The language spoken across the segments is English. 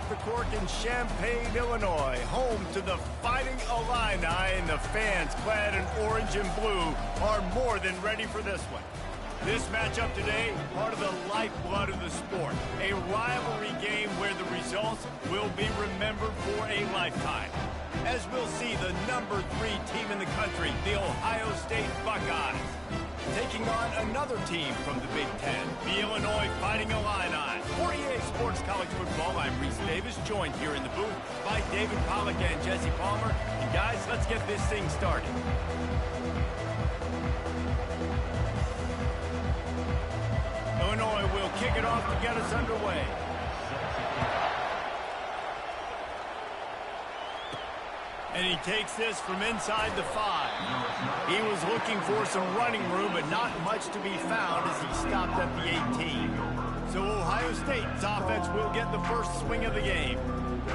the court in Champaign, Illinois, home to the Fighting Illini, and the fans clad in orange and blue are more than ready for this one. This matchup today, part of the lifeblood of the sport, a rivalry game where the results will be remembered for a lifetime. As we'll see the number 3 team in the country, the Ohio State Buckeyes, taking on another team from the Big Ten, the Illinois Fighting Illini. For EA Sports College Football, I'm Reese Davis, joined here in the booth by David Pollack and Jesse Palmer. And guys, let's get this thing started. Illinois will kick it off to get us underway. And he takes this from inside the 5. He was looking for some running room, but not much to be found as he stopped at the 18. So Ohio State's offense will get the first swing of the game.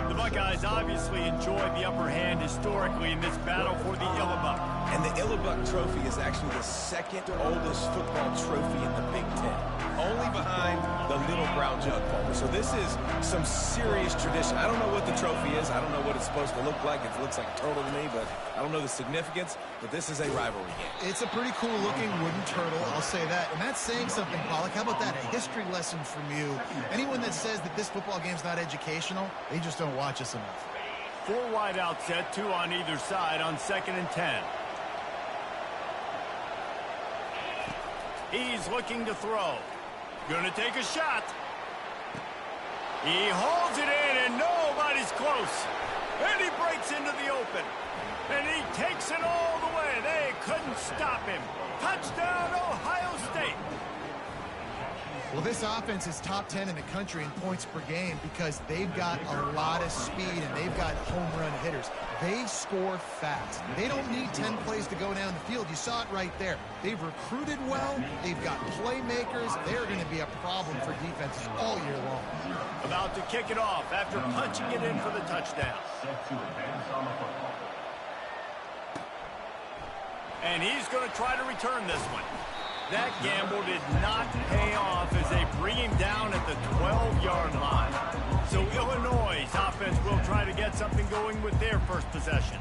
The Buckeyes obviously enjoyed the upper hand historically in this battle for the Illibuck. And the Illibuck Trophy is actually the second oldest football trophy in the Big Ten, only behind the Little Brown Jug, Palmer. So this is some serious tradition. I don't know what the trophy is. I don't know what it's supposed to look like. It looks like a turtle to me, but I don't know the significance. But this is a rivalry game. It's a pretty cool-looking wooden turtle, I'll say that. And that's saying something, Pollack. How about that? A history lesson from you. Anyone that says that this football game's not educational, they just don't watch us enough. 4 wide out set, 2 on either side on 2nd and 10. He's looking to throw. Gonna take a shot. He holds it in, and nobody's close. And he breaks into the open. And he takes it all the way. They couldn't stop him. Touchdown, Ohio State. Well, this offense is top 10 in the country in points per game because they've got a lot of speed and they've got home run hitters. They score fast. They don't need 10 plays to go down the field. You saw it right there. They've recruited well. They've got playmakers. They're going to be a problem for defenses all year long. About to kick it off after punching it in for the touchdown. And he's going to try to return this one. That gamble did not pay off as they bring him down at the 12-yard line. So Illinois' offense will try to get something going with their first possession.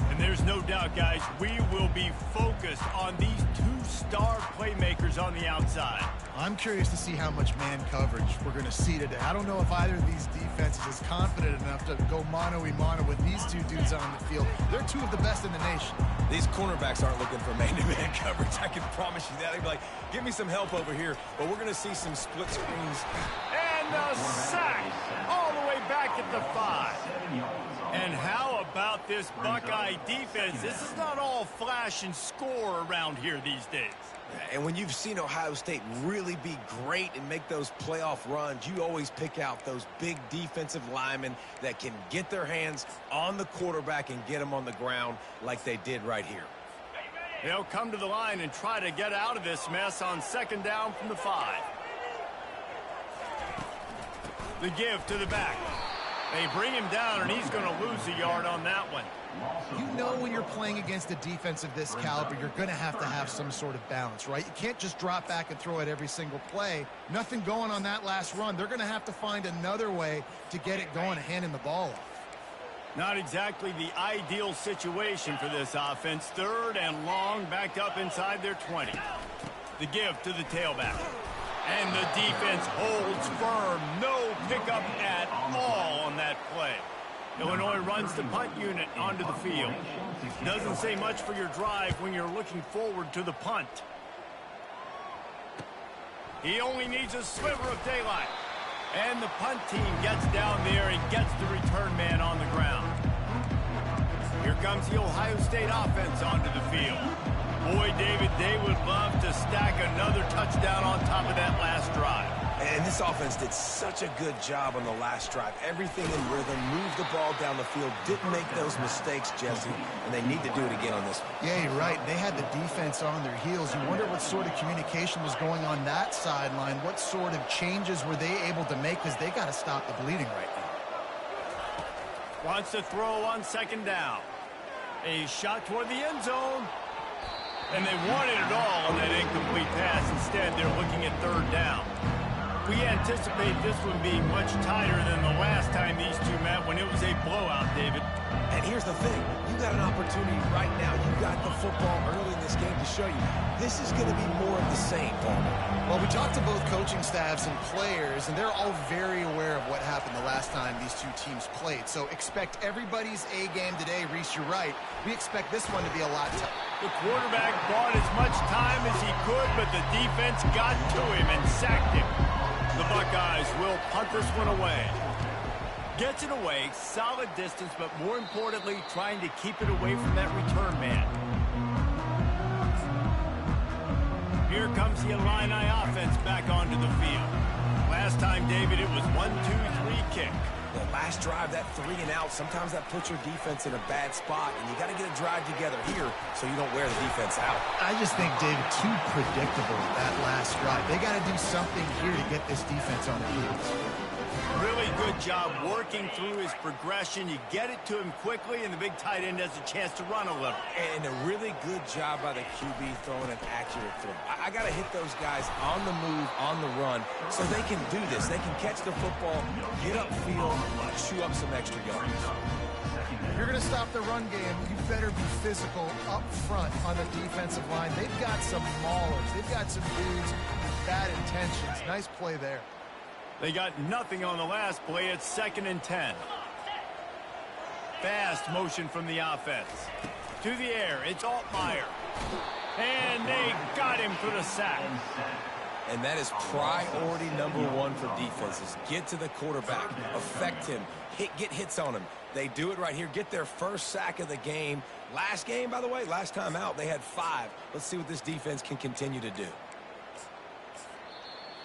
And there's no doubt, guys, we will be focused on these 2 star playmakers on the outside. I'm curious to see how much man coverage we're going to see today. I don't know if either of these defenses is confident enough to go mano-a-mano with these 2 dudes on the field. They're 2 of the best in the nation. These cornerbacks aren't looking for man-to-man coverage. I can promise you that. They'd be like, give me some help over here. But we're going to see some split screens. And a sack all the way back at the 5. And how about this Buckeye defense? This is not all flash and score around here these days. And when you've seen Ohio State really be great and make those playoff runs, you always pick out those big defensive linemen that can get their hands on the quarterback and get them on the ground like they did right here. They'll come to the line and try to get out of this mess on 2nd down from the 5. The give to the back. They bring him down, and he's going to lose a yard on that one. You know when you're playing against a defense of this caliber, you're going to have some sort of balance, right? You can't just drop back and throw it every single play. Nothing going on that last run. They're going to have to find another way to get it going and handing the ball off. Not exactly the ideal situation for this offense. 3rd and long, backed up inside their 20. The give to the tailback. And the defense holds firm. No pickup at all on that play. Illinois runs the punt unit onto the field. Doesn't say much for your drive when you're looking forward to the punt. He only needs a sliver of daylight. And the punt team gets down there and gets the return man on the ground. Here comes the Ohio State offense onto the field. Boy, David, they would love to stack another touchdown on top of that last drive. And this offense did such a good job on the last drive. Everything in rhythm, moved the ball down the field, didn't make those mistakes, Jesse, and they need to do it again on this one. Yeah, you're right. They had the defense on their heels. You wonder what sort of communication was going on that sideline. What sort of changes were they able to make because they got to stop the bleeding right now. Wants to throw on 2nd down. A shot toward the end zone. And they wanted it all on that incomplete pass. Instead, they're looking at 3rd down. We anticipate this one being much tighter than the last time these two met when it was a blowout, David. And here's the thing. You got an opportunity right now. You got the football early in this game to show you. This is going to be more of the same, Paul. Well, we talked to both coaching staffs and players, and they're all very aware of what happened the last time these two teams played. So expect everybody's A game today. Reese, you're right. We expect this one to be a lot tougher. The quarterback bought as much time as he could, but the defense got to him and sacked him. The Buckeyes will punt this one away. Gets it away, solid distance, but more importantly, trying to keep it away from that return man. Here comes the Illini offense back onto the field. Last time, David, it was 1-2-3 kick. The last drive, that 3 and out, sometimes that puts your defense in a bad spot, and you got to get a drive together here so you don't wear the defense out. I just think, David, too predictable that last drive. They got to do something here to get this defense on their heels. Really good job working through his progression. You get it to him quickly, and the big tight end has a chance to run a little. And a really good job by the QB throwing an accurate throw. I got to hit those guys on the move, on the run, so they can do this. They can catch the football, get upfield, chew up some extra yards. If you're going to stop the run game, you better be physical up front on the defensive line. They've got some maulers. They've got some dudes with bad intentions. Nice play there. They got nothing on the last play. It's 2nd and 10. Fast motion from the offense. To the air, it's Altmaier. And they got him for the sack. And that is priority number 1 for defenses. Get to the quarterback. Affect him. Get hits on him. They do it right here. Get their first sack of the game. Last game, by the way, last time out, they had 5. Let's see what this defense can continue to do.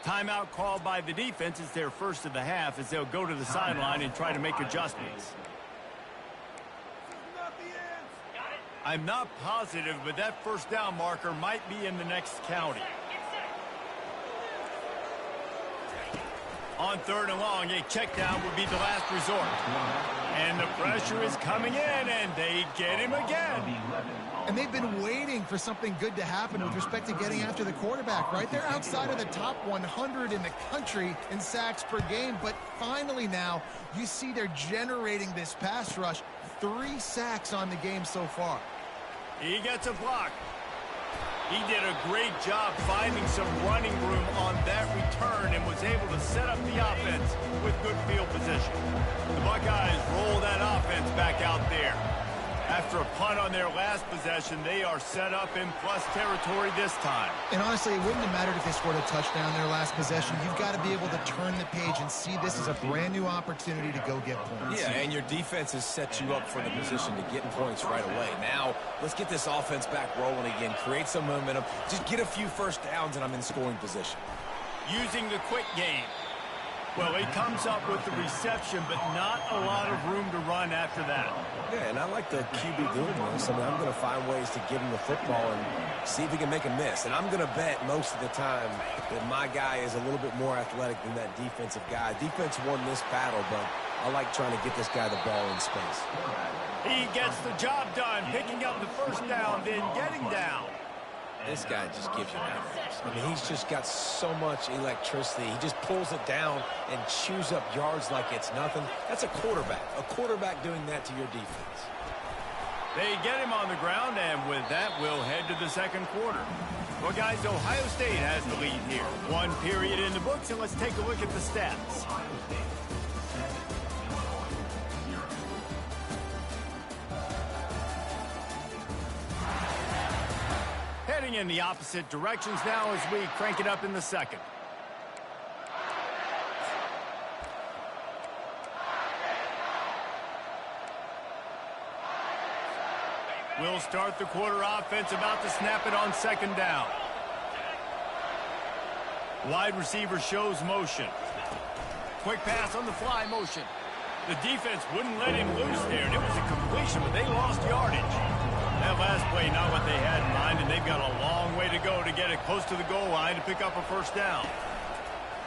Timeout called by the defense is their first of the half as they'll go to the sideline and try to make adjustments. I'm not positive, but that first down marker might be in the next county. On 3rd and long, a check down would be the last resort. And the pressure is coming in, and they get him again. And they've been waiting for something good to happen with respect to getting after the quarterback, right? They're outside of the top 100 in the country in sacks per game, but finally now you see they're generating this pass rush. 3 sacks on the game so far. He gets a block. He did a great job finding some running room on that return and was able to set up the offense with good field position. The Buckeyes roll that offense back out there. After a punt on their last possession, they are set up in plus territory this time. And honestly, it wouldn't have mattered if they scored a touchdown their last possession. You've got to be able to turn the page and see this as a brand new opportunity to go get points. Yeah, and your defense has set you up for the position to get points right away. Now, let's get this offense back rolling again. Create some momentum. Just get a few first downs, and I'm in scoring position. Using the quick game. Well, he comes up with the reception, but not a lot of room to run after that. Yeah, and I like the QB doing this. I mean, I'm going to find ways to give him the football and see if he can make a miss. And I'm going to bet most of the time that my guy is a little bit more athletic than that defensive guy. Defense won this battle, but I like trying to get this guy the ball in space. He gets the job done, picking up the first down, then getting down. This guy just gives you nightmares. I mean, he's just got so much electricity. He just pulls it down and chews up yards like it's nothing. That's a quarterback. A quarterback doing that to your defense. They get him on the ground, and with that, we'll head to the second quarter. Well, guys, Ohio State has the lead here. 1 period in the books, and let's take a look at the stats. Heading in the opposite directions now as we crank it up in the second. We'll start the quarter offense about to snap it on 2nd down. Wide receiver shows motion. Quick pass on the fly motion. The defense wouldn't let him loose there, and it was a completion, but they lost yardage. That last play, not what they had in mind, and they've got a long way to go to get it close to the goal line to pick up a first down.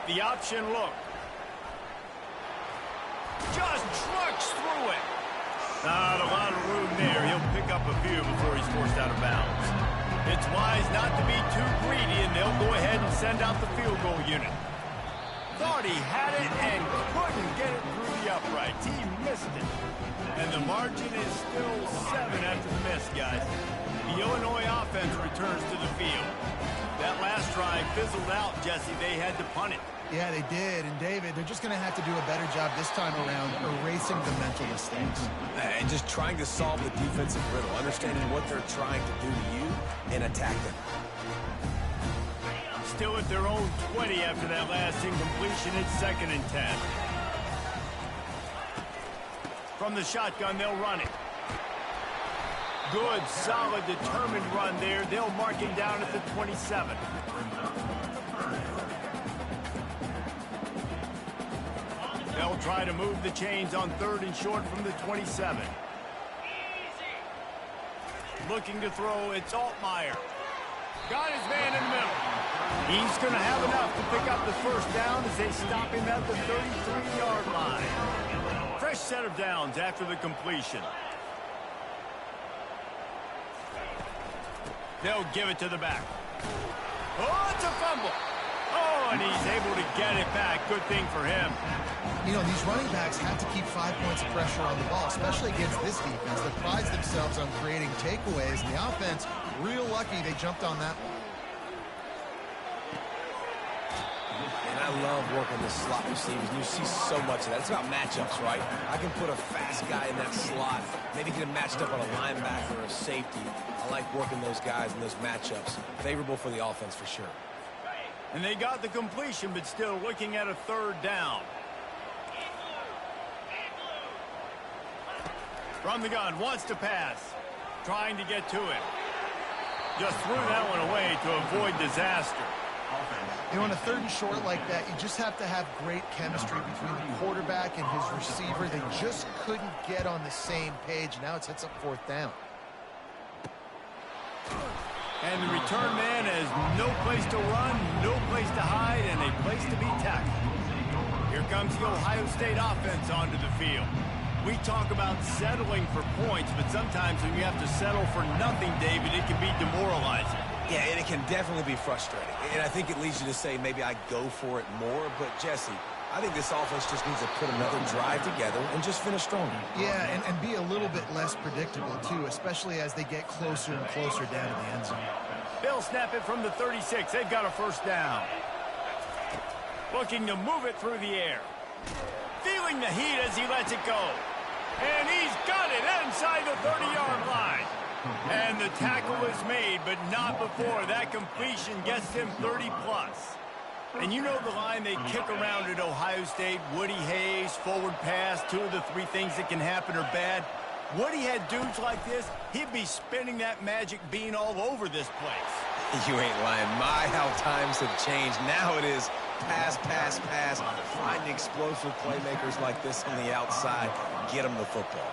The option look. Just trucks through it. Not a lot of room there. He'll pick up a few before he's forced out of bounds. It's wise not to be too greedy, and they'll go ahead and send out the field goal unit. thought he had it and couldn't get it through the uprights. He missed it. And the margin is still 7 after the miss, guys. The Illinois offense returns to the field. That last drive fizzled out, Jesse. They had to punt it. Yeah, they did. And, David, they're just going to have to do a better job this time around erasing the mental mistakes. And just trying to solve the defensive riddle, understanding what they're trying to do to you and attack them. Still at their own 20 after that last incompletion. It's 2nd and 10. From the shotgun, they'll run it. Good, solid, determined run there. They'll mark him down at the 27. They'll try to move the chains on 3rd and short from the 27. Looking to throw, it's Altmaier. Got his man in the middle. He's going to have enough to pick up the first down as they stop him at the 33-yard line. Fresh set of downs after the completion. They'll give it to the back. Oh, it's a fumble. Oh, and he's able to get it back. Good thing for him. You know, these running backs have to keep 5 points of pressure on the ball, especially against this defense that prides themselves on creating takeaways. And the offense, real lucky they jumped on that one. And I love working the slot receivers. You see so much of that. It's about matchups, right? I can put a fast guy in that slot, maybe get him matched up on a linebacker or a safety. I like working those guys in those matchups. Favorable for the offense for sure. And they got the completion, but still looking at a 3rd down. From the gun, wants to pass. Trying to get to it. Just threw that one away to avoid disaster. You know, on a 3rd and short like that, you just have to have great chemistry between the quarterback and his receiver. They just couldn't get on the same page. Now it sets up 4th down. And the return man has no place to run, no place to hide, and a place to be tackled. Here comes the Ohio State offense onto the field. We talk about settling for points, but sometimes when you have to settle for nothing, David, it can be demoralizing. Yeah, and it can definitely be frustrating. And I think it leads you to say maybe I go for it more. But, Jesse, I think this offense just needs to put another drive together and just finish stronger. Yeah, and be a little bit less predictable, too, especially as they get closer and closer down to the end zone. They'll snap it from the 36. They've got a 1st down. Looking to move it through the air. Feeling the heat as he lets it go. And he's got it inside the 30-yard line. And the tackle is made, but not before. That completion gets him 30-plus. And you know the line they kick around at Ohio State, Woody Hayes, forward pass, 2 of the 3 things that can happen are bad. Woody had dudes like this, he'd be spinning that magic bean all over this place. You ain't lying. My, how times have changed. Now it is pass, pass, pass. Find explosive playmakers like this on the outside. Get them the football.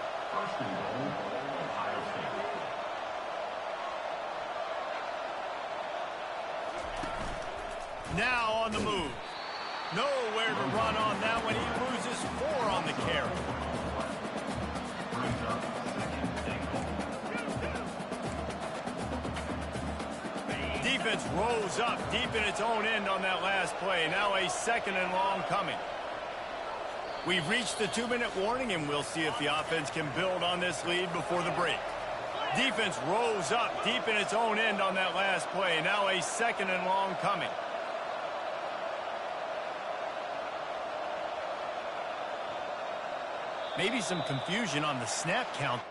Now on the move. Nowhere to run on that one. He loses 4 on the carry. Defense rolls up deep in its own end on that last play. Now a 2nd and long coming. We've reached the 2-minute warning, and we'll see if the offense can build on this lead before the break. Defense rolls up deep in its own end on that last play. Now a 2nd and long coming. Maybe some confusion on the snap count.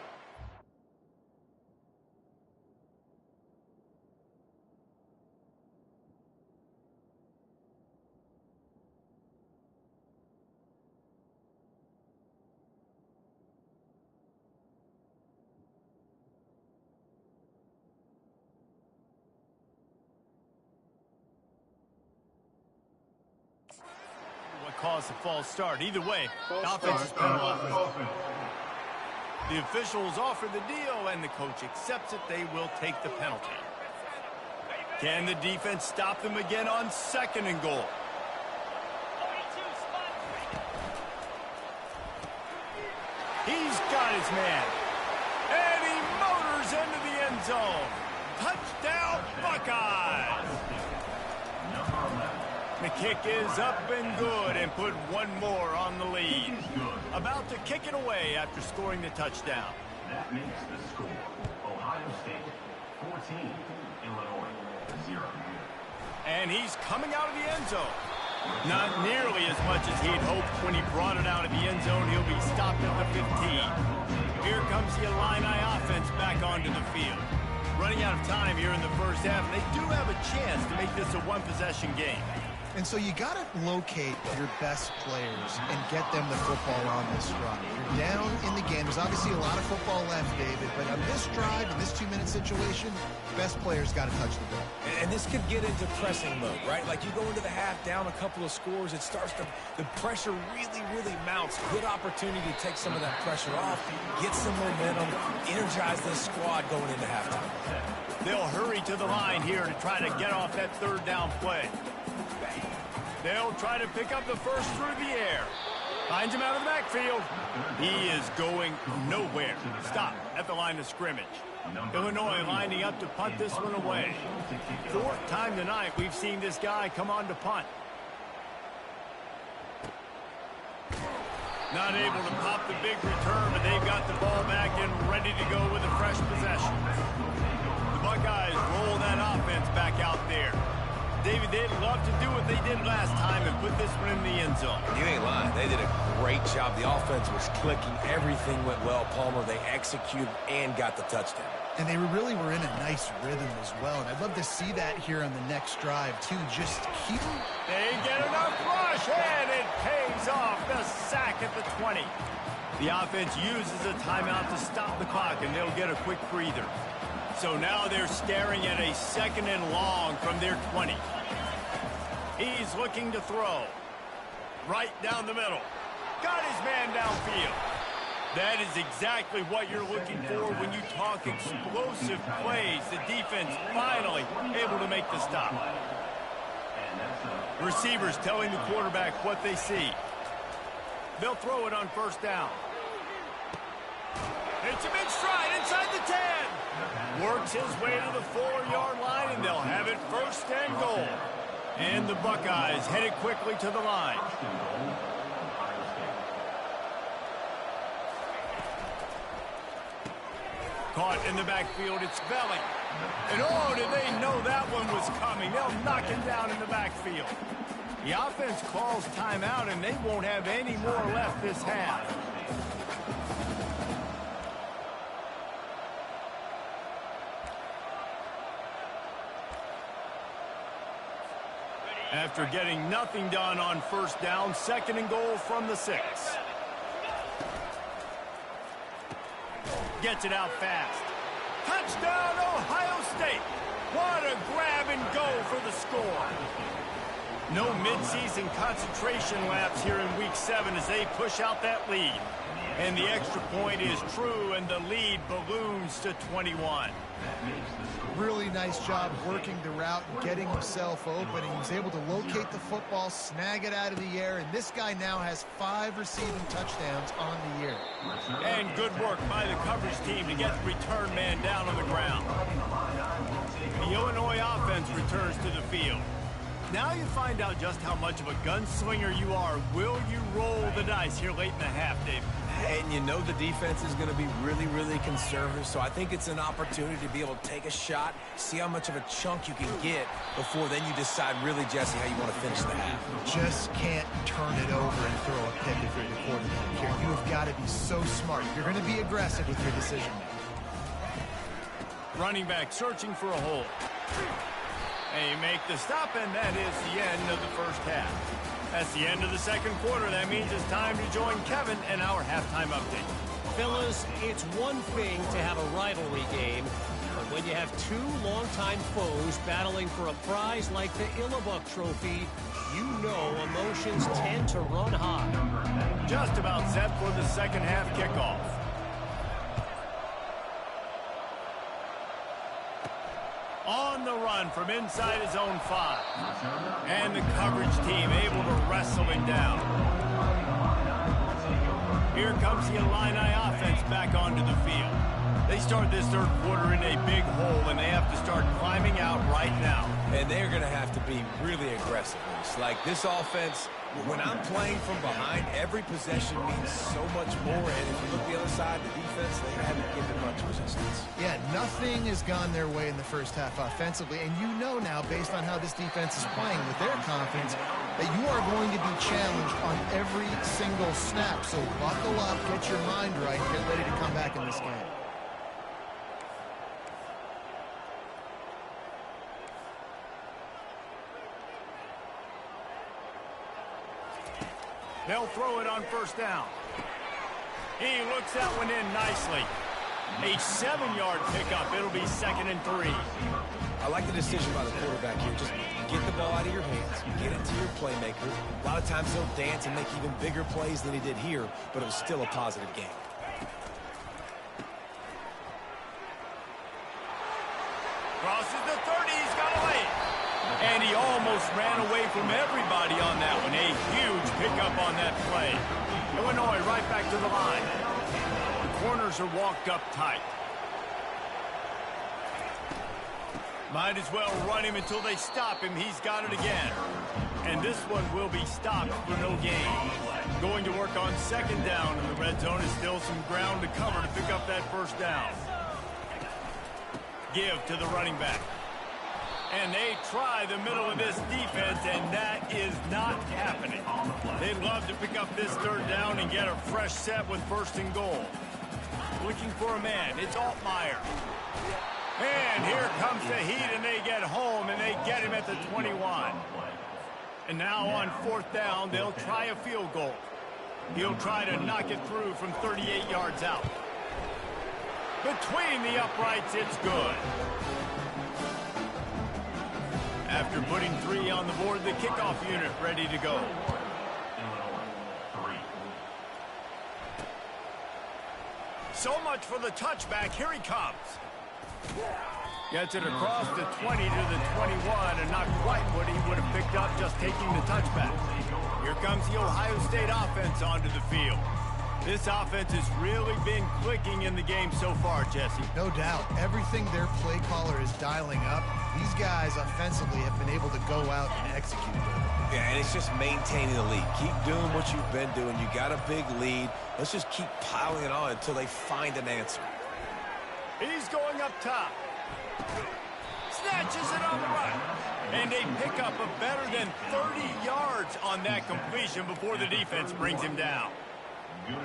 Caused the false start. Either way, the offense is penalized. The officials offer the deal, and the coach accepts it. They will take the penalty. Can the defense stop them again on 2nd and goal? He's got his man. And he motors into the end zone. Touchdown, Buckeyes! The kick is up and good and put one more on the lead. About to kick it away after scoring the touchdown. That makes the score Ohio State 14, Illinois 0. And he's coming out of the end zone. Not nearly as much as he'd hoped when he brought it out of the end zone. He'll be stopped at the 15. Here comes the Illini offense back onto the field. Running out of time here in the first half. They do have a chance to make this a one-possession game. And so you got to locate your best players and get them the football on this drive. You're down in the game. There's obviously a lot of football left, David, but on this drive, in this 2-minute situation, best players got to touch the ball. And this could get into pressing mode, right? Like you go into the half down a couple of scores, it starts to, the pressure really mounts. Good opportunity to take some of that pressure off, get some momentum, energize this squad going into halftime. They'll hurry to the line here to try to get off that third down play. They'll try to pick up the first through the air. Finds him out of the backfield. He is going nowhere. Stop at the line of scrimmage. Illinois lining up to punt this one away. Fourth time tonight we've seen this guy come on to punt. Not able to pop the big return, but they've got the ball back and ready to go with a fresh possession. The Buckeyes roll that offense back out there. David, they'd love to do what they did last time and put this one in the end zone. You ain't lying. They did a great job. The offense was clicking. Everything went well, Palmer. They executed and got the touchdown. And they really were in a nice rhythm as well. And I'd love to see that here on the next drive, too. Just keep... They get enough rush, and it pays off. The sack at the 20. The offense uses a timeout to stop the clock, and they'll get a quick breather. So now they're staring at a 2nd and long from their 20. He's looking to throw. Right down the middle. Got his man downfield. That is exactly what you're looking for when you talk explosive plays. The defense finally able to make the stop. Receivers telling the quarterback what they see. They'll throw it on first down. It's a mid stride inside the 10. Works his way to the 4-yard line, and they'll have it 1st and goal. And the Buckeyes headed quickly to the line. Caught in the backfield, it's Belling. And oh, did they know that one was coming. They'll knock him down in the backfield. The offense calls timeout, and they won't have any more left this half. After getting nothing done on first down, 2nd and goal from the 6. Gets it out fast. Touchdown, Ohio State. What a grab and go for the score. No midseason concentration laps here in Week 7 as they push out that lead. And the extra point is true, and the lead balloons to 21. Really nice job working the route and getting himself open. He was able to locate the football, snag it out of the air, and this guy now has 5 receiving touchdowns on the year. And good work by the coverage team to get the return man down on the ground. The Illinois offense returns to the field. Now you find out just how much of a gunslinger you are. Will you roll the dice here late in the half, Dave? And you know the defense is going to be really conservative, so I think it's an opportunity to be able to take a shot, see how much of a chunk you can get before then you decide really, Jesse, how you want to finish the half. Just can't turn it over and throw a pick if you're the quarterback here. You have got to be so smart. You're going to be aggressive with your decision making. Running back searching for a hole. They make the stop, and that is the end of the first half. That's the end of the 2nd quarter. That means it's time to join Kevin and our halftime update. Fellas, it's one thing to have a rivalry game, but when you have 2 longtime foes battling for a prize like the Illinois Trophy, you know emotions tend to run high. Just about set for the 2nd half kickoff. On the run from inside his own 5. And the coverage team able to wrestle him down. Here comes the Illini offense back onto the field. They start this third quarter in a big hole, and they have to start climbing out right now. And they're going to have to be really aggressive. Like this offense, when I'm playing from behind, every possession means so much more. And if you look the other side, the defense, they haven't given much resistance. Yeah, nothing has gone their way in the first half offensively. And you know now, based on how this defense is playing with their confidence, that you are going to be challenged on every single snap. So buckle up, get your mind right, get ready to come back in this game. They'll throw it on first down. He looks that one in nicely. A 7-yard pickup. It'll be 2nd and 3. I like the decision by the quarterback here. Just get the ball out of your hands, get it to your playmaker. A lot of times he'll dance and make even bigger plays than he did here, but it was still a positive game. Crosses the 30. He's got away. And he almost ran away from everybody on that one. A huge pickup on that play. Illinois right back to the line. The corners are walked up tight. Might as well run him until they stop him. He's got it again. And this one will be stopped for no gain. Going to work on 2nd down, and the red zone is still some ground to cover to pick up that first down. Give to the running back. And they try the middle of this defense, and that is not happening. They'd love to pick up this 3rd down and get a fresh set with 1st and goal. Looking for a man. It's Altmaier. And here comes the heat, and they get home, and they get him at the 21. And now on 4th down, they'll try a field goal. He'll try to knock it through from 38 yards out. Between the uprights, it's good. After putting 3 on the board, the kickoff unit ready to go. So much for the touchback. Here he comes. Gets it across the 20 to the 21, and not quite what he would have picked up just taking the touchback. Here comes the Ohio State offense onto the field. This offense has really been clicking in the game so far, Jesse. No doubt. Everything their play caller is dialing up, these guys offensively have been able to go out and execute. Yeah, and it's just maintaining the lead. Keep doing what you've been doing. You got a big lead. Let's just keep piling it on until they find an answer. He's going up top. Snatches it on the right. And they pick up a better than 30 yards on that completion before the defense brings him down.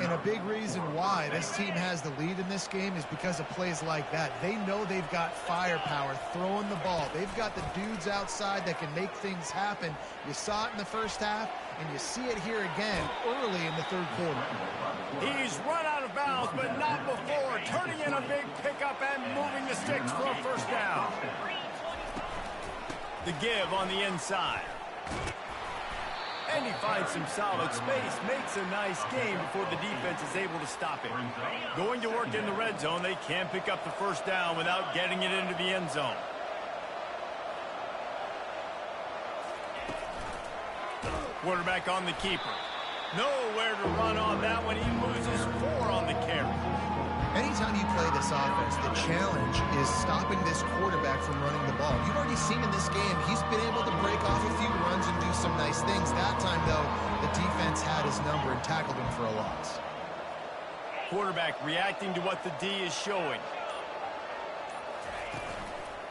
And a big reason why this team has the lead in this game is because of plays like that. They know they've got firepower throwing the ball. They've got the dudes outside that can make things happen. You saw it in the first half, and you see it here again early in the 3rd quarter. He's run out of bounds, but not before. Turning in a big pickup and moving the sticks for a 1st down. The give on the inside. And he finds some solid space, makes a nice game before the defense is able to stop him. Going to work in the red zone, they can't pick up the 1st down without getting it into the end zone. Quarterback on the keeper. Nowhere to run on that one. He loses 4 on the carry. Anytime you play this offense, the challenge is stopping this quarterback from running the ball. You've already seen in this game, he's been able to break off a few runs and do some nice things. That time, though, the defense had his number and tackled him for a loss. Quarterback reacting to what the D is showing.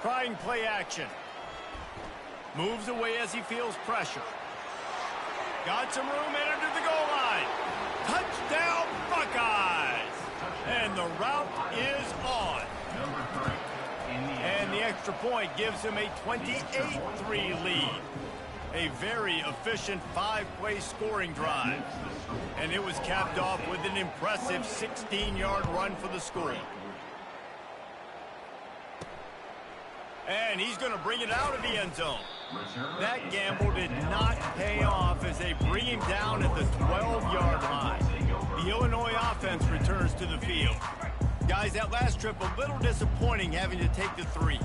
Trying play action. Moves away as he feels pressure. Got some room, entered to the goal line. Touchdown, Buckeyes! And the route is on. And the extra point gives him a 28-3 lead. A very efficient 5-play scoring drive. And it was capped off with an impressive 16-yard run for the score. And he's going to bring it out of the end zone. That gamble did not pay off as they bring him down at the 12-yard line. The Illinois offense returns to the field. Guys, that last trip a little disappointing having to take the 3.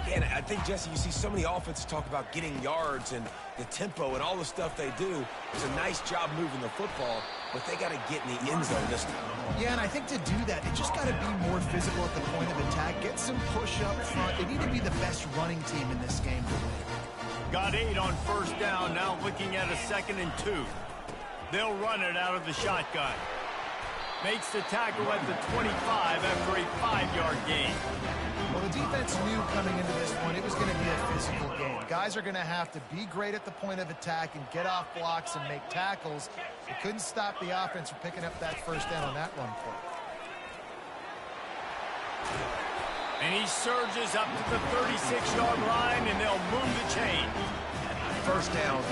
Yeah, and I think, Jesse, you see so many offenses talk about getting yards and the tempo and all the stuff they do. It's a nice job moving the football, but they got to get in the end zone this time. Yeah, and I think to do that, they just got to be more physical at the point of attack, get some push up front. They need to be the best running team in this game to win. Got 8 on first down, now looking at a 2nd and 2. They'll run it out of the shotgun. Makes the tackle at the 25 after a 5-yard gain. Well, the defense knew coming into this one it was going to be a physical game. Guys are going to have to be great at the point of attack and get off blocks and make tackles. They couldn't stop the offense from picking up that first down on that run play. And he surges up to the 36-yard line, and they'll move the chain. First down,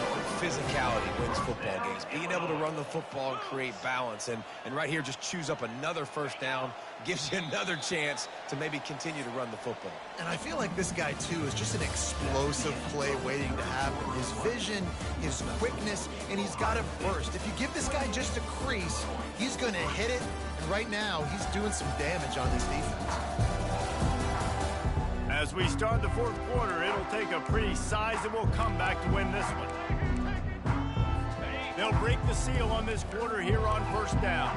physicality wins football games. Being able to run the football and create balance. And right here, just choose up another first down, gives you another chance to maybe continue to run the football. And I feel like this guy, too, is just an explosive play waiting to happen. His vision, his quickness, and he's got a burst. If you give this guy just a crease, he's going to hit it. And right now, he's doing some damage on this defense. As we start the 4th quarter, it'll take a pretty sizable comeback to win this one. They'll break the seal on this quarter here on first down.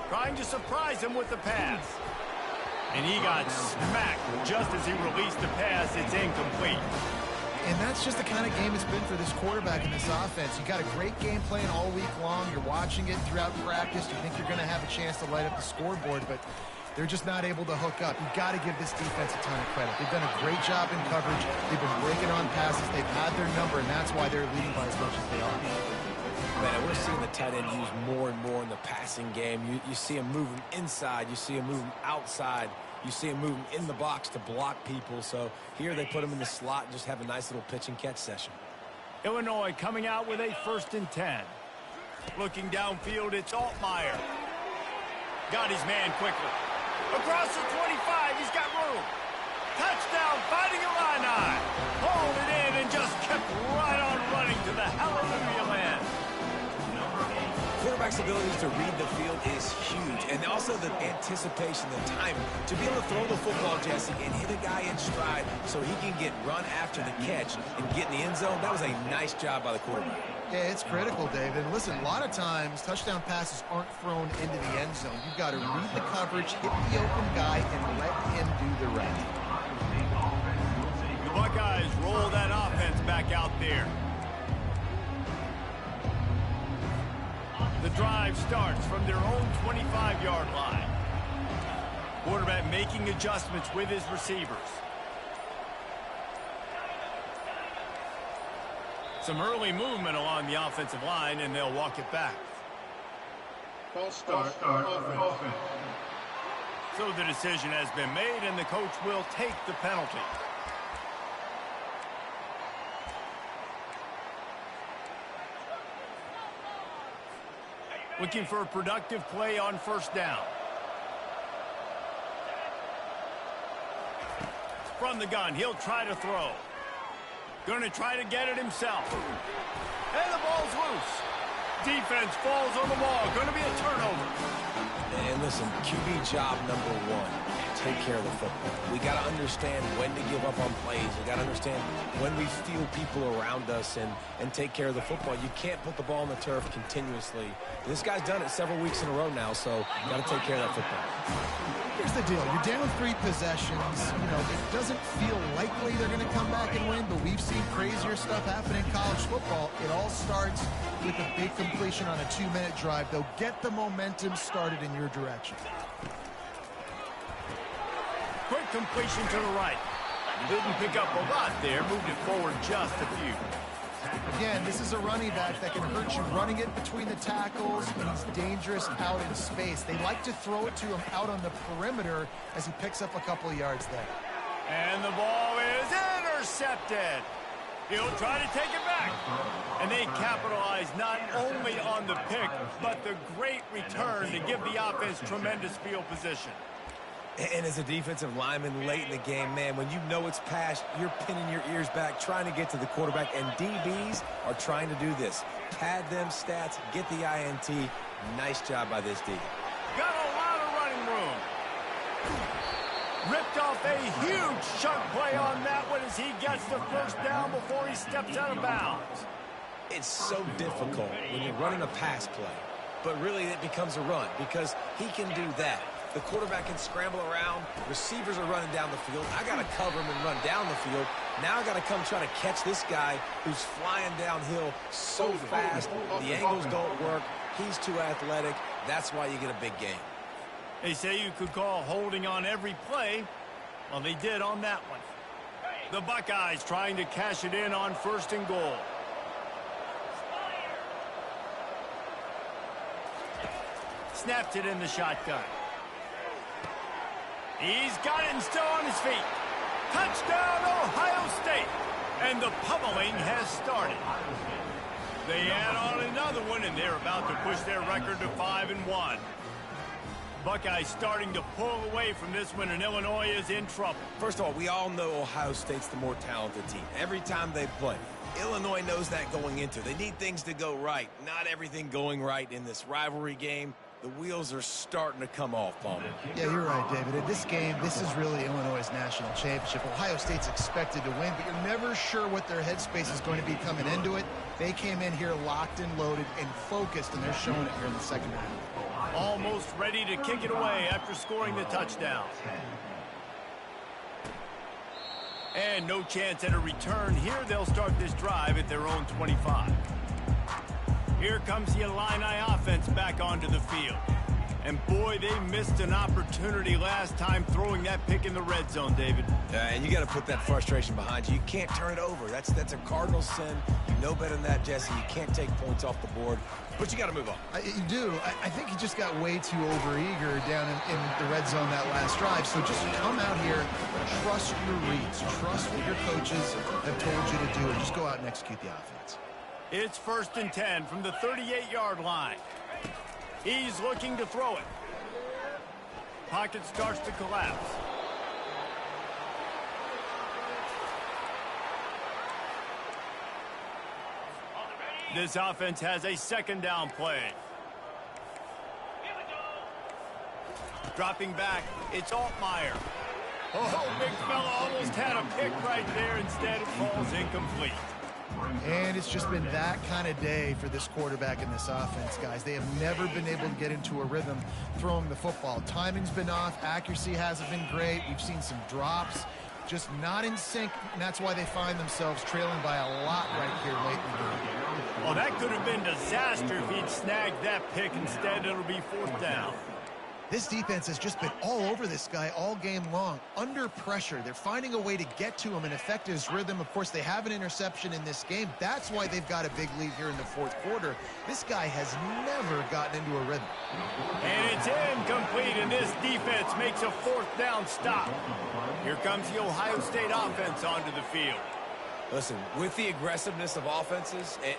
Trying to surprise him with the pass. And he got smacked just as he released the pass. It's incomplete. And that's just the kind of game it's been for this quarterback in this offense. You got a great game plan all week long. You're watching it throughout practice. You think you're going to have a chance to light up the scoreboard, but they're just not able to hook up. You've got to give this defense a ton of credit. They've done a great job in coverage. They've been breaking on passes. They've had their number, and that's why they're leading by as much as they are. Man, we're seeing the tight end used more and more in the passing game. You see him moving inside. You see him moving outside. You see him moving in the box to block people. So here they put him in the slot and just have a nice little pitch and catch session. Illinois coming out with a 1st and 10. Looking downfield, it's Altmaier. Got his man quickly. Across the 25, he's got room. Touchdown, Fighting Illini. Hauled it in and just kept right on running to the hallelujah land. Quarterback's ability to read the field is huge, and also the anticipation, the timing. To be able to throw the football, Jesse, and hit a guy in stride so he can get run after the catch and get in the end zone, that was a nice job by the quarterback. Yeah, it's critical, David. And listen, a lot of times touchdown passes aren't thrown into the end zone. You've got to read the coverage, hit the open guy, and let him do the rest. The Buckeyes roll that offense back out there. The drive starts from their own 25-yard line. Quarterback making adjustments with his receivers. Some early movement along the offensive line, and they'll walk it back. False start offense. So the decision has been made, and the coach will take the penalty. Looking for a productive play on first down. From the gun, he'll try to throw. Going to try to get it himself. And the ball's loose. Defense falls on the ball. Going to be a turnover. And listen, QB job number 1, take care of the football. We got to understand when to give up on plays. We got to understand when we feel people around us and take care of the football. You can't put the ball on the turf continuously. This guy's done it several weeks in a row now, so you got to take care of that football. Here's the deal. You're down 3 possessions. You know, it doesn't feel likely they're going to come back and win, but we've seen crazier stuff happen in college football. It all starts with a big completion on a 2-minute drive. They'll get the momentum started in your direction. Quick completion to the right. Didn't pick up a lot there. Moved it forward just a few. Again, this is a running back that can hurt you running it between the tackles, and he's dangerous out in space. They like to throw it to him out on the perimeter as he picks up a couple of yards there. And the ball is intercepted. He'll try to take it back. And they capitalize not only on the pick, but the great return to give the offense tremendous field position. And as a defensive lineman late in the game, man, when you know it's passed, you're pinning your ears back, trying to get to the quarterback, and DBs are trying to do this. Pad them stats, get the INT. Nice job by this D. Got a lot of running room. Ripped off a huge chunk play on that one as he gets the first down before he steps out of bounds. It's so difficult when you're running a pass play, but really it becomes a run because he can do that. The quarterback can scramble around. Receivers are running down the field. I got to cover him and run down the field. Now I got to come try to catch this guy who's flying downhill so fast. The angles don't work. He's too athletic. That's why you get a big game. They say you could call holding on every play. Well, they did on that one. The Buckeyes trying to cash it in on 1st and goal. Snapped it in the shotgun. He's got it and still on his feet. Touchdown, Ohio State. And the pummeling has started. They add on another one, and they're about to push their record to 5-1. Buckeyes starting to pull away from this one, and Illinois is in trouble. First of all, we all know Ohio State's the more talented team every time they play. Illinois knows that going into. They need things to go right. Not everything going right in this rivalry game. The wheels are starting to come off, Palmer. Yeah, you're right, David. In this game, this is really Illinois' national championship. Ohio State's expected to win, but you're never sure what their headspace is going to be coming into it. They came in here locked and loaded and focused, and they're showing it here in the second half. Almost ready to kick it away after scoring the touchdown. And no chance at a return here. They'll start this drive at their own 25. Here comes the Illini offense back onto the field. And boy, they missed an opportunity last time throwing that pick in the red zone, David. And you got to put that frustration behind you. You can't turn it over. That's a cardinal sin. You know better than that, Jesse. You can't take points off the board. But you got to move on. You do. I think he just got way too overeager down in the red zone that last drive. So just come out here, trust your reads, trust what your coaches have told you to do, and just go out and execute the offense. It's 1st and 10 from the 38-yard line. He's looking to throw it. Pocket starts to collapse. This offense has a 2nd down play. Dropping back, it's Altmaier. Oh, big fella almost had a pick right there. Instead, it falls incomplete. And it's just been that kind of day for this quarterback and this offense, guys. They have never been able to get into a rhythm throwing the football. Timing's been off. Accuracy hasn't been great. We've seen some drops, just not in sync, and that's why they find themselves trailing by a lot right here late in the game. Well, that could have been disaster if he'd snagged that pick. Instead, it'll be 4th down. This defense has just been all over this guy all game long. Under pressure, they're finding a way to get to him and affect his rhythm. Of course, they have an interception in this game. That's why they've got a big lead here in the 4th quarter. This guy has never gotten into a rhythm. And it's incomplete, and this defense makes a 4th down stop. Here comes the Ohio State offense onto the field. Listen, with the aggressiveness of offenses and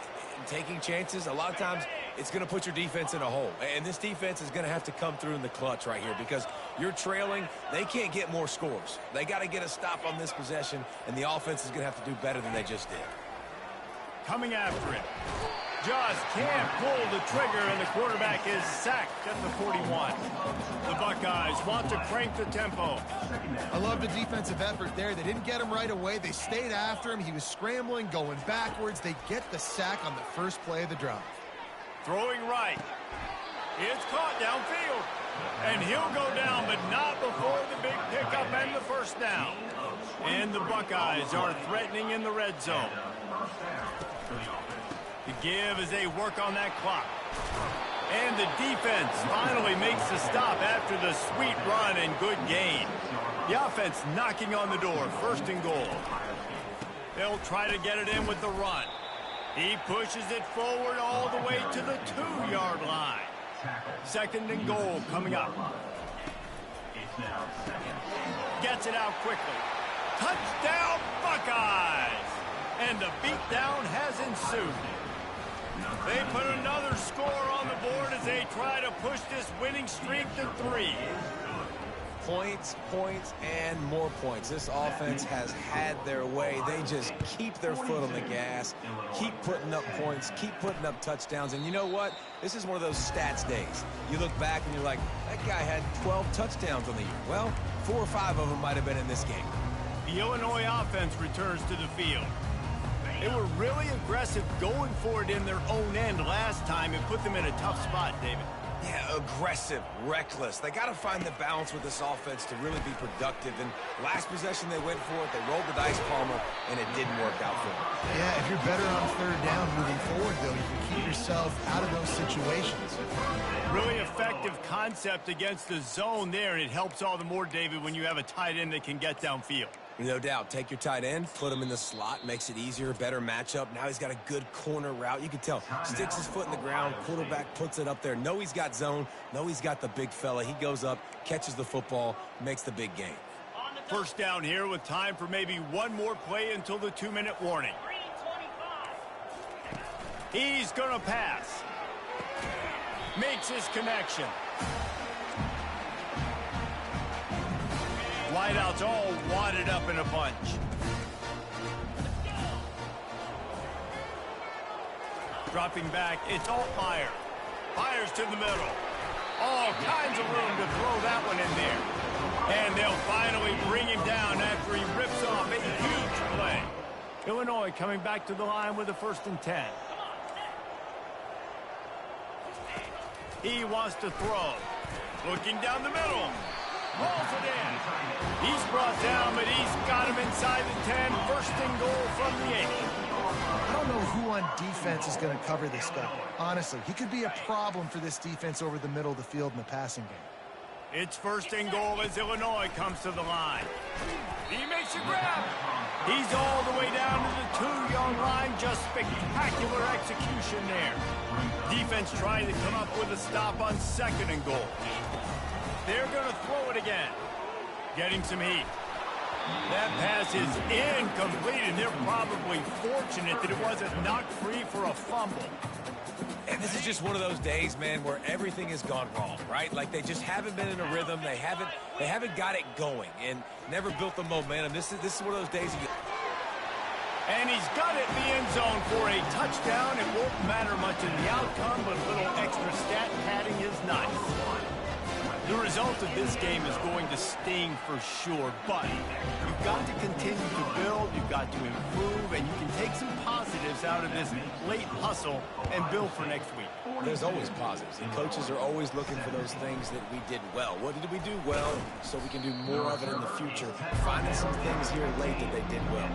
taking chances, a lot of times it's going to put your defense in a hole. And this defense is going to have to come through in the clutch right here because you're trailing. They can't get more scores. They got to get a stop on this possession, and the offense is going to have to do better than they just did. Coming after it. Just can't pull the trigger, and the quarterback is sacked at the 41. The Buckeyes want to crank the tempo. I love the defensive effort there. They didn't get him right away. They stayed after him. He was scrambling, going backwards. They get the sack on the first play of the drive. Throwing right. It's caught downfield. And he'll go down, but not before the big pickup and the 1st down. And the Buckeyes are threatening in the red zone. The give as they work on that clock. And the defense finally makes the stop after the sweet run and good gain. The offense knocking on the door, 1st and goal. They'll try to get it in with the run. He pushes it forward all the way to the 2-yard line. 2nd and goal coming up. Gets it out quickly. Touchdown, Buckeyes! And the beatdown has ensued. They put another score on the board as they try to push this winning streak to 3. Points, points, and more points. This offense has had their way. They just keep their foot on the gas, keep putting up points, keep putting up touchdowns. And you know what? This is one of those stats days. You look back and you're like, that guy had 12 touchdowns on the year. Well, 4 or 5 of them might have been in this game. The Illinois offense returns to the field. They were really aggressive going for it in their own end last time and put them in a tough spot, David. Yeah, aggressive, reckless. They got to find the balance with this offense to really be productive. And last possession they went for it, they rolled the dice, Palmer, and it didn't work out for them. Yeah, if you're better on third down moving forward, though, you can keep yourself out of those situations. Really effective concept against the zone there, and it helps all the more, David, when you have a tight end that can get downfield. No doubt. Take your tight end, put him in the slot, makes it easier, better matchup. Now he's got a good corner route. You can tell. Sticks his foot in the ground, quarterback puts it up there. Know he's got zone, know he's got the big fella. He goes up, catches the football, makes the big game. First down here with time for maybe one more play until the 2-minute warning. He's going to pass. Makes his connection. Wideouts all wadded up in a bunch. Dropping back, it's Altmaier. Fires to the middle. All kinds of room to throw that one in there. And they'll finally bring him down after he rips off a huge play. Illinois coming back to the line with a 1st and 10. He wants to throw. Looking down the middle. Rolls it in. He's brought down, but he's got him inside the 10. 1st and goal from the 8. I don't know who on defense is going to cover this guy. Honestly, he could be a problem for this defense over the middle of the field in the passing game. It's 1st and goal as Illinois comes to the line. He makes a grab. He's all the way down to the 2-yard line. Just spectacular execution there. Defense trying to come up with a stop on 2nd and goal. They're going to throw it again. Getting some heat. That pass is incomplete, and they're probably fortunate that it wasn't knocked free for a fumble. And this is just one of those days, man, where everything has gone wrong, right? Like they just haven't been in a rhythm. They haven't got it going and never built the momentum. This is one of those days. And he's got it in the end zone for a touchdown. It won't matter much in the outcome, but a little extra stat padding is nice. The result of this game is going to sting for sure, but you've got to continue to build, you've got to improve, and you can take some positives out of this late hustle and build for next week. There's always positives, and coaches are always looking for those things that we did well. What did we do well so we can do more of it in the future? Finding some things here late that they did well.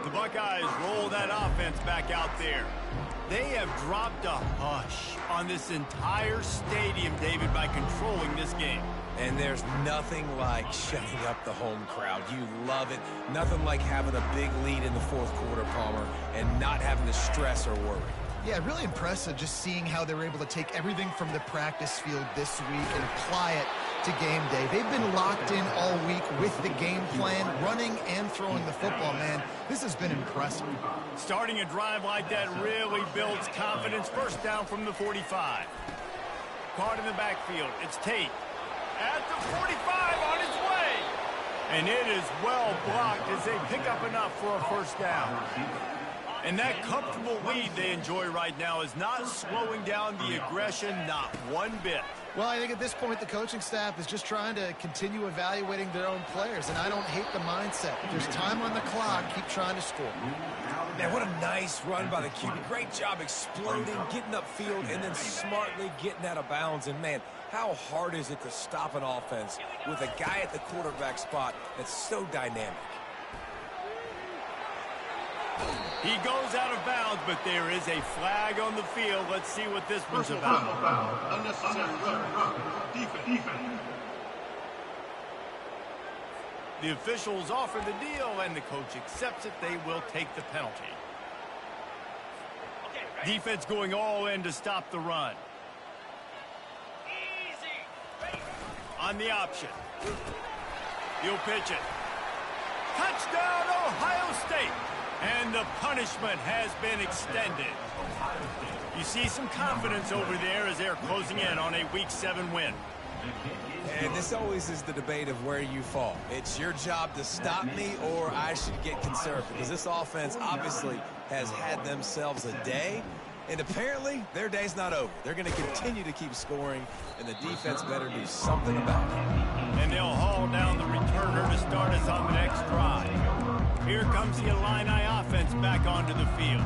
The Buckeyes roll that offense back out there. They have dropped a hush on this entire stadium, David, by controlling this game. And there's nothing like shutting up the home crowd. You love it. Nothing like having a big lead in the 4th quarter, Palmer, and not having to stress or worry. Yeah, really impressive just seeing how they were able to take everything from the practice field this week and apply it to game day. They've been locked in all week with the game plan, running and throwing the football, man. This has been impressive. Starting a drive like that really builds confidence. 1st down from the 45. Caught in the backfield. It's Tate. At the 45 on his way. And it is well blocked as they pick up enough for a 1st down. And that comfortable lead they enjoy right now is not slowing down the aggression, not one bit. Well, I think at this point the coaching staff is just trying to continue evaluating their own players, and I don't hate the mindset. If there's time on the clock, keep trying to score. Man, what a nice run by the QB. Great job exploding, getting upfield, and then smartly getting out of bounds. And, man, how hard is it to stop an offense with a guy at the quarterback spot that's so dynamic? He goes out of bounds, but there is a flag on the field. Let's see what this one's about. Unnecessary run. Defense. The officials offer the deal, and the coach accepts it. They will take the penalty. Defense going all in to stop the run. On the option. He'll pitch it. Touchdown, Ohio State. And the punishment has been extended. You see some confidence over there as they're closing in on a Week 7 win. And this always is the debate of where you fall. It's your job to stop me, or I should get conservative, because this offense obviously has had themselves a day, and apparently their day's not over. They're going to continue to keep scoring, and the defense better do something about it. And they'll haul down the returner to start us on the next drive. Here comes the Illini offense back onto the field.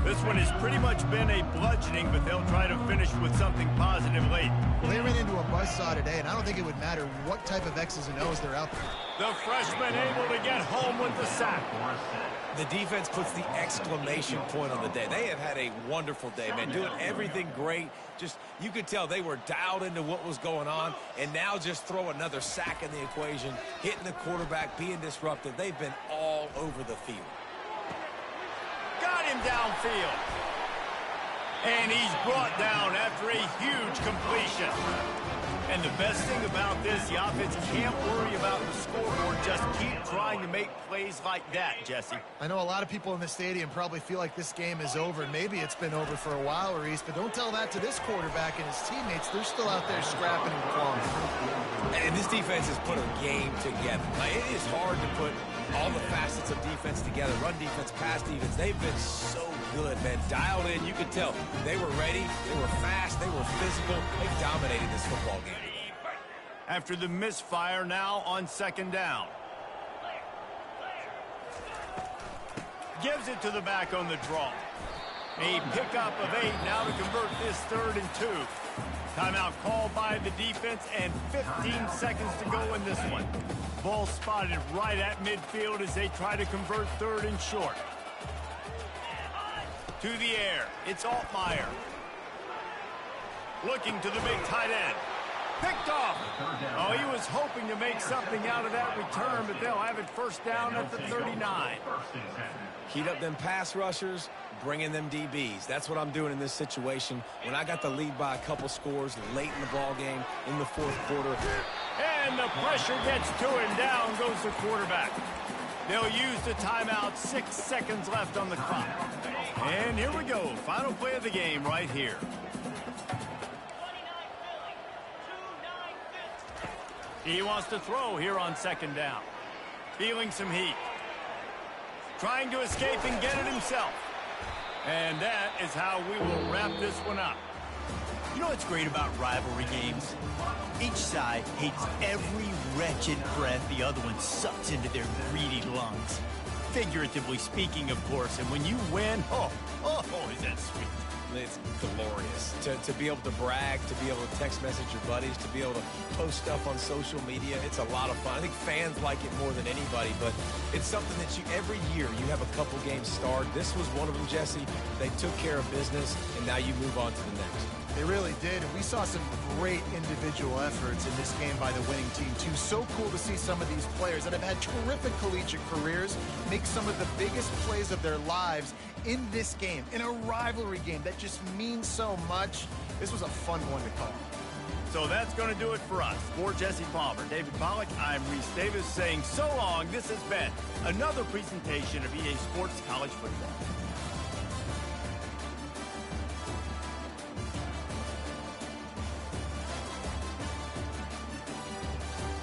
This one has pretty much been a bludgeoning, but they'll try to finish with something positive late. Well, they ran into a buzzsaw today, and I don't think it would matter what type of X's and O's they're out there. The freshman able to get home with the sack. The defense puts the exclamation point on the day. They have had a wonderful day, man, doing everything great. Just, you could tell they were dialed into what was going on, and now just throw another sack in the equation, hitting the quarterback, being disruptive. They've been all over the field. Got him downfield. And he's brought down after a huge completion. And the best thing about this, the offense can't worry about the scoreboard. Just keep trying to make plays like that, Jesse. I know a lot of people in the stadium probably feel like this game is over. Maybe it's been over for a while, Reese, but don't tell that to this quarterback and his teammates. They're still out there scrapping and clawing. And this defense has put a game together. Now, it is hard to put all the facets of defense together. Run defense, pass defense. They've been so good, man. Dialed in. You could tell they were ready. They were fast. They were physical. They dominated this football game. After the misfire, now on second down. Gives it to the back on the draw. A pickup of 8 now to convert this 3rd and 2. Timeout called by the defense and 15 seconds to go in this one. Ball spotted right at midfield as they try to convert 3rd and short. To the air, it's Altmaier. Looking to the big tight end. Picked off. Oh, he was hoping to make something out of that return, but they'll have it first down at the 39. Heat up them pass rushers, bring in them DBs. That's what I'm doing in this situation. When I got the lead by a couple scores late in the ball game in the 4th quarter. And the pressure gets to him. Down goes the quarterback. They'll use the timeout. 6 seconds left on the clock. And here we go. Final play of the game right here. He wants to throw here on second down. Feeling some heat. Trying to escape and get it himself. And that is how we will wrap this one up. You know what's great about rivalry games? Each side hates every wretched breath the other one sucks into their greedy lungs. Figuratively speaking, of course. And when you win, oh, is that sweet. It's glorious to be able to brag, to be able to text message your buddies, to be able to post stuff on social media. It's a lot of fun. I think fans like it more than anybody, but it's something that every year you have a couple games starred. This was one of them, Jesse. They took care of business, and now you move on to the next. They really did, and we saw some great individual efforts in this game by the winning team, too. So cool to see some of these players that have had terrific collegiate careers make some of the biggest plays of their lives in this game, in a rivalry game that just means so much. This was a fun one to call. So that's going to do it for us. For Jesse Palmer, David Pollack, I'm Reese Davis saying so long. This has been another presentation of EA Sports College Football.